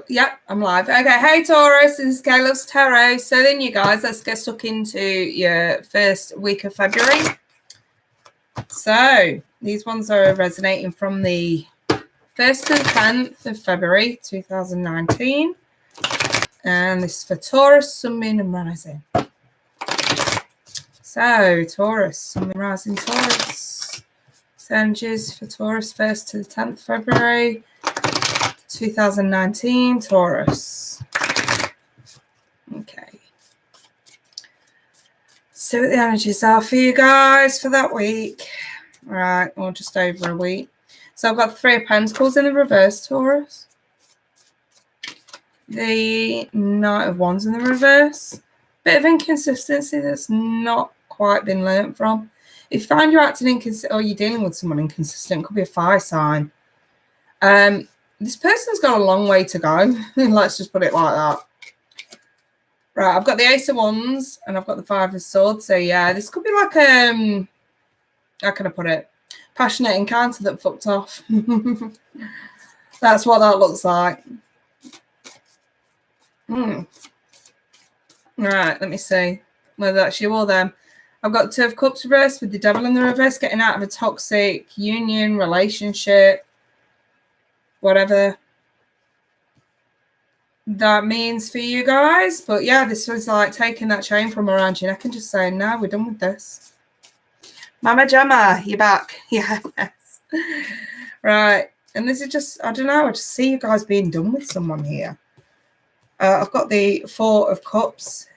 Yeah, I'm live. Okay, hey Taurus, this is Caleb's Tarot. So then you guys, let's get stuck into your first week of February. So these ones are resonating from the 1st to the 10th of February 2019. And this is for Taurus, Sun, Moon and Rising. So Taurus, Sun, Moon, Rising, Taurus. Energies for Taurus, 1st to the 10th February 2019, Taurus. Okay. See what the energies are for you guys for that week. All right, or just over a week. So I've got the 3 of Pentacles in the reverse, Taurus. The Knight of Wands in the reverse. Bit of inconsistency that's not quite been learnt from. If you find you're acting inconsistent or you're dealing with someone inconsistent, could be a fire sign. This person's got a long way to go. Let's just put it like that. Right, I've got the Ace of Wands and I've got the 5 of Swords. So yeah, this could be like how can I put it? Passionate encounter that fucked off. That's what that looks like. Right, let me see whether that's you or them. I've got 2 of Cups reversed with the Devil in the reverse, getting out of a toxic union, relationship, whatever that means for you guys. But yeah, this was like taking that chain from around your neck and just saying, no, we're done with this. Mama Gemma, you're back. Yes. Right. And this is just, I don't know, I just see you guys being done with someone here. I've got the 4 of Cups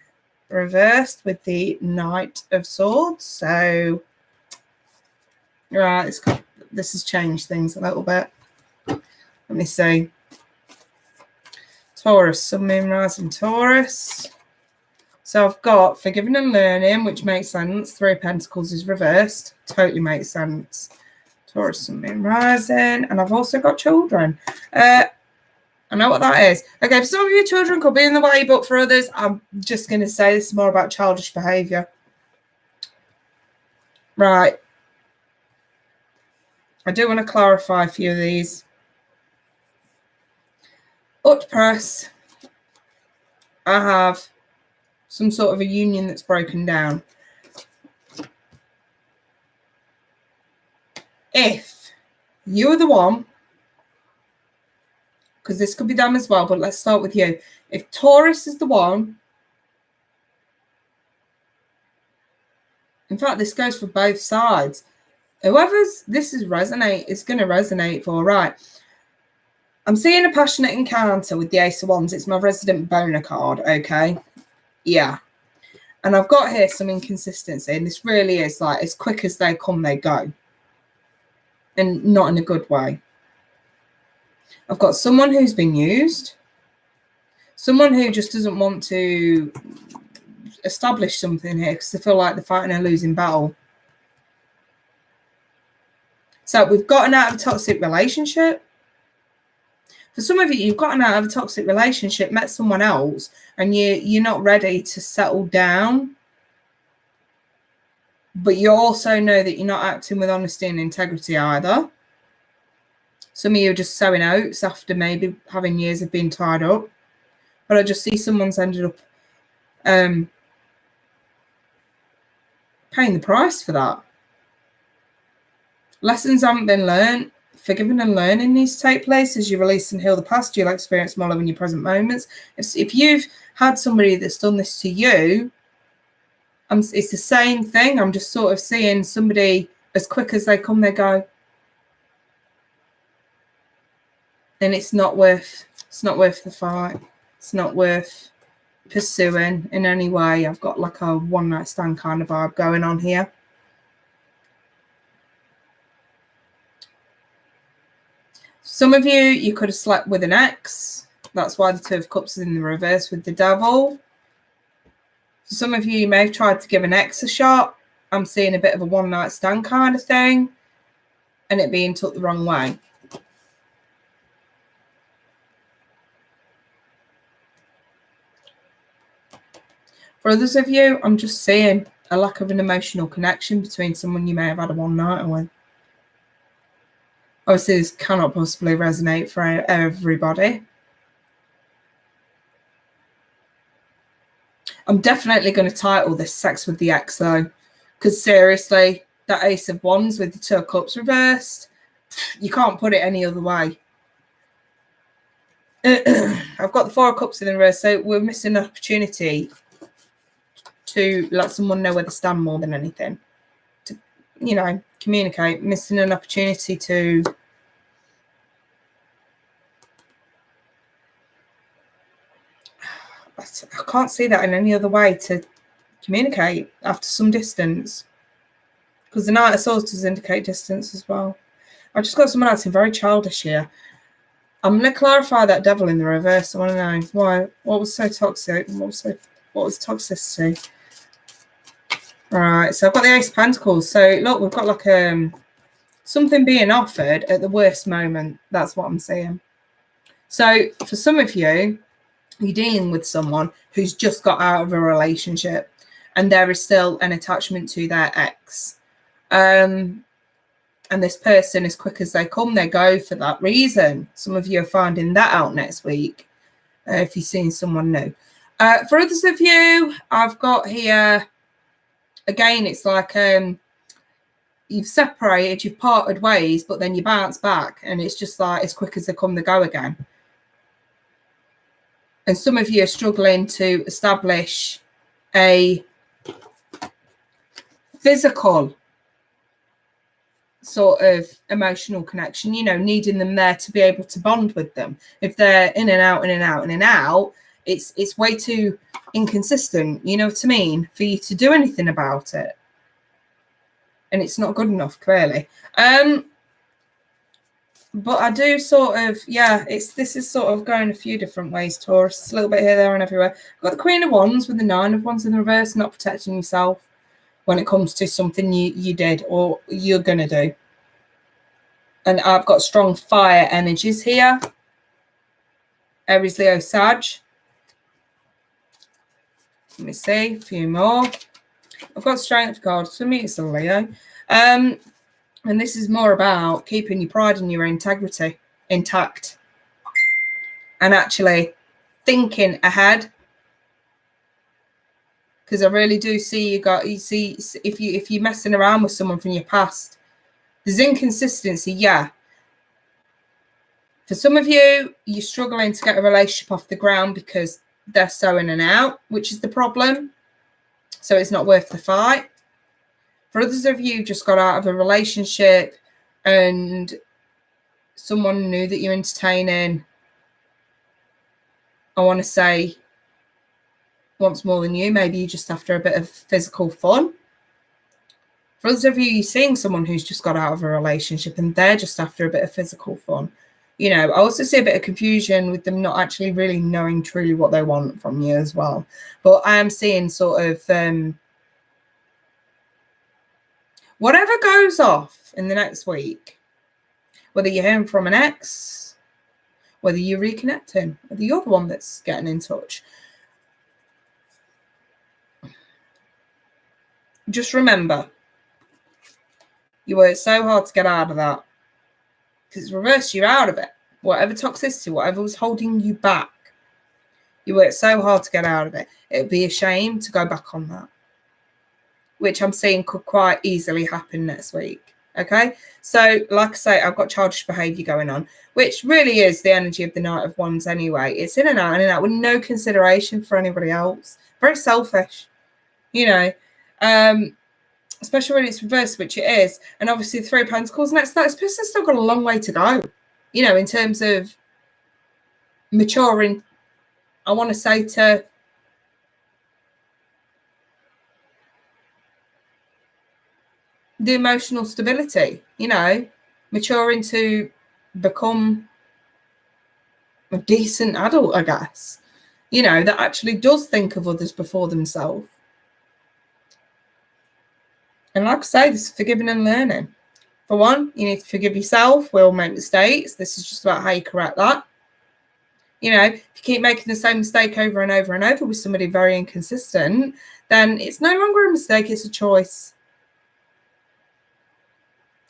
reversed with the Knight of Swords. So, right, this has changed things a little bit. Let me see. Taurus, Sun, Moon, Rising, Taurus. So I've got Forgiving and Learning, which makes sense. 3 of Pentacles is reversed. Totally makes sense. Taurus, Sun, Moon, Rising. And I've also got Children. I know what that is. Okay, for some of you, children could be in the way, but for others, I'm just going to say this is more about childish behaviour. Right. I do want to clarify a few of these. Upto, I have some sort of a union that's broken down. If you're the one, because this could be them as well, but let's start with you. If Taurus is the one, in fact, this goes for both sides. Whoever's this is going to resonate for, right? I'm seeing a passionate encounter with the Ace of Wands. It's my resident boner card, okay? Yeah. And I've got here some inconsistency, and this really is like as quick as they come, they go. And not in a good way. I've got someone who's been used, someone who just doesn't want to establish something here because they feel like they're fighting a losing battle. So we've gotten out of a toxic relationship. For some of you, you've gotten out of a toxic relationship, met someone else, and you're not ready to settle down. But you also know that you're not acting with honesty and integrity either. Some of you are just sowing oats after maybe having years of being tied up. But I just see someone's ended up paying the price for that. Lessons haven't been learned. Forgiving and learning needs to take place. As you release and heal the past, you'll experience more love in your present moments. If you've had somebody that's done this to you, it's the same thing. I'm just sort of seeing somebody as quick as they come, they go. And it's not worth the fight. It's not worth pursuing in any way. I've got like a one-night stand kind of vibe going on here. Some of you could have slept with an ex. That's why the 2 of Cups is in the reverse with the Devil. For some of you may have tried to give an ex a shot. I'm seeing a bit of a one-night stand kind of thing. And it being took the wrong way. For others of you, I'm just seeing a lack of an emotional connection between someone you may have had a one-nighter with. Obviously, this cannot possibly resonate for everybody. I'm definitely going to title this Sex with the Ex, though, because seriously, that Ace of Wands with the 2 of Cups reversed, you can't put it any other way. I've got the 4 of Cups in the reverse, so we're missing an opportunity to let someone know where they stand more than anything. To, you know, communicate. Missing an opportunity to... I can't see that in any other way to communicate after some distance. Because the Knight of Swords does indicate distance as well. I've just got someone acting very childish here. I'm going to clarify that Devil in the reverse. I want to know why. What was so toxic? What was toxicity? Right, so I've got the Ace of Pentacles. So look, we've got like something being offered at the worst moment. That's what I'm saying. So for some of you, you're dealing with someone who's just got out of a relationship and there is still an attachment to their ex. And this person, as quick as they come, they go for that reason. Some of you are finding that out next week if you're seeing someone new. For others of you, I've got here, again, it's like you've separated, you've parted ways, but then you bounce back and it's just like as quick as they come, they go again. And some of you are struggling to establish a physical sort of emotional connection, you know, needing them there to be able to bond with them. If they're in and out, in and out, in and out, it's way too inconsistent, you know what I mean, for you to do anything about it. And it's not good enough, clearly. But I do sort of, yeah, this is sort of going a few different ways, Taurus. It's a little bit here, there, and everywhere. I've got the Queen of Wands with the 9 of Wands in the reverse, not protecting yourself when it comes to something you did or you're going to do. And I've got strong fire energies here. Aries, Leo, Sag. Let me see, a few more. I've got Strength cards. For me, it's a Leo. And this is more about keeping your pride and your integrity intact and actually thinking ahead. Because I really do see you see if you're messing around with someone from your past, there's inconsistency, yeah. For some of you, you're struggling to get a relationship off the ground because they're so in and out, which is the problem. So it's not worth the fight. For others of you, just got out of a relationship and someone new that you're entertaining, I want to say, wants more than you. Maybe you're just after a bit of physical fun. For others of you, you're seeing someone who's just got out of a relationship and they're just after a bit of physical fun. You know, I also see a bit of confusion with them not actually really knowing truly what they want from you as well. But I am seeing sort of whatever goes off in the next week, whether you're hearing from an ex, whether you're reconnecting, whether you're the one that's getting in touch, just remember, you worked so hard to get out of that because it's reversed you out of it. Whatever toxicity, whatever was holding you back, you worked so hard to get out of it. It would be a shame to go back on that, which I'm seeing could quite easily happen next week. Okay, so like I say, I've got childish behaviour going on, which really is the energy of the Knight of Wands anyway. It's in and out with no consideration for anybody else. Very selfish, you know, especially when it's reversed, which it is. And obviously the 3 of Pentacles next to that, this person's still got a long way to go, you know, in terms of maturing, I want to say, to the emotional stability, you know, maturing to become a decent adult, I guess, you know, that actually does think of others before themselves. And like I say, this is forgiving and learning. For one, you need to forgive yourself. We all make mistakes. This is just about how you correct that. You know, if you keep making the same mistake over and over and over with somebody very inconsistent, then it's no longer a mistake, it's a choice.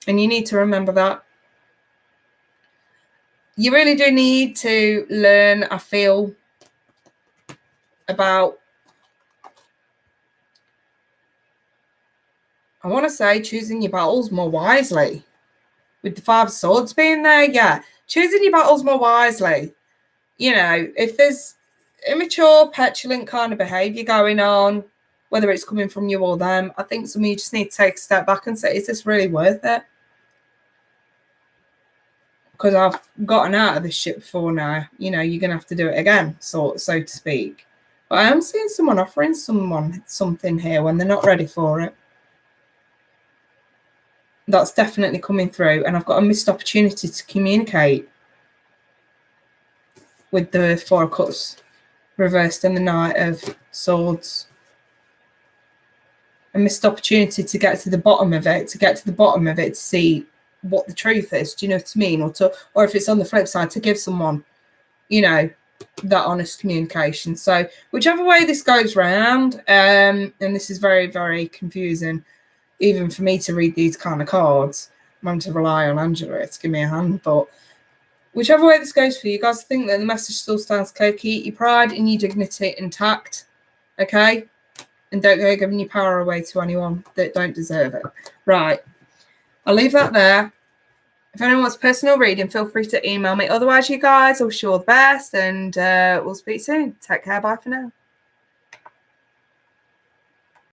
And you need to remember that. You really do need to learn, I feel, about I want to say choosing your battles more wisely. With the Five of Swords being there, yeah. Choosing your battles more wisely. You know, if there's immature, petulant kind of behaviour going on, whether it's coming from you or them, I think some of you just need to take a step back and say, is this really worth it? Because I've gotten out of this shit before now. You know, you're going to have to do it again, so to speak. But I am seeing someone offering someone something here when they're not ready for it. That's definitely coming through. And I've got a missed opportunity to communicate with the Four of Cups reversed and the Knight of Swords. A missed opportunity to get to the bottom of it, to see what the truth is. Do you know what I mean? Or if it's on the flip side, to give someone, you know, that honest communication. So whichever way this goes round, and this is very, very confusing, even for me to read these kind of cards. I'm having to rely on Angela to give me a hand, but whichever way this goes for you guys, I think that the message still stands clear. Keep your pride and your dignity intact, okay? And don't go giving your power away to anyone that don't deserve it. Right. I'll leave that there. If anyone wants personal reading, feel free to email me. Otherwise, you guys, I wish you all the best, and we'll speak soon. Take care. Bye for now.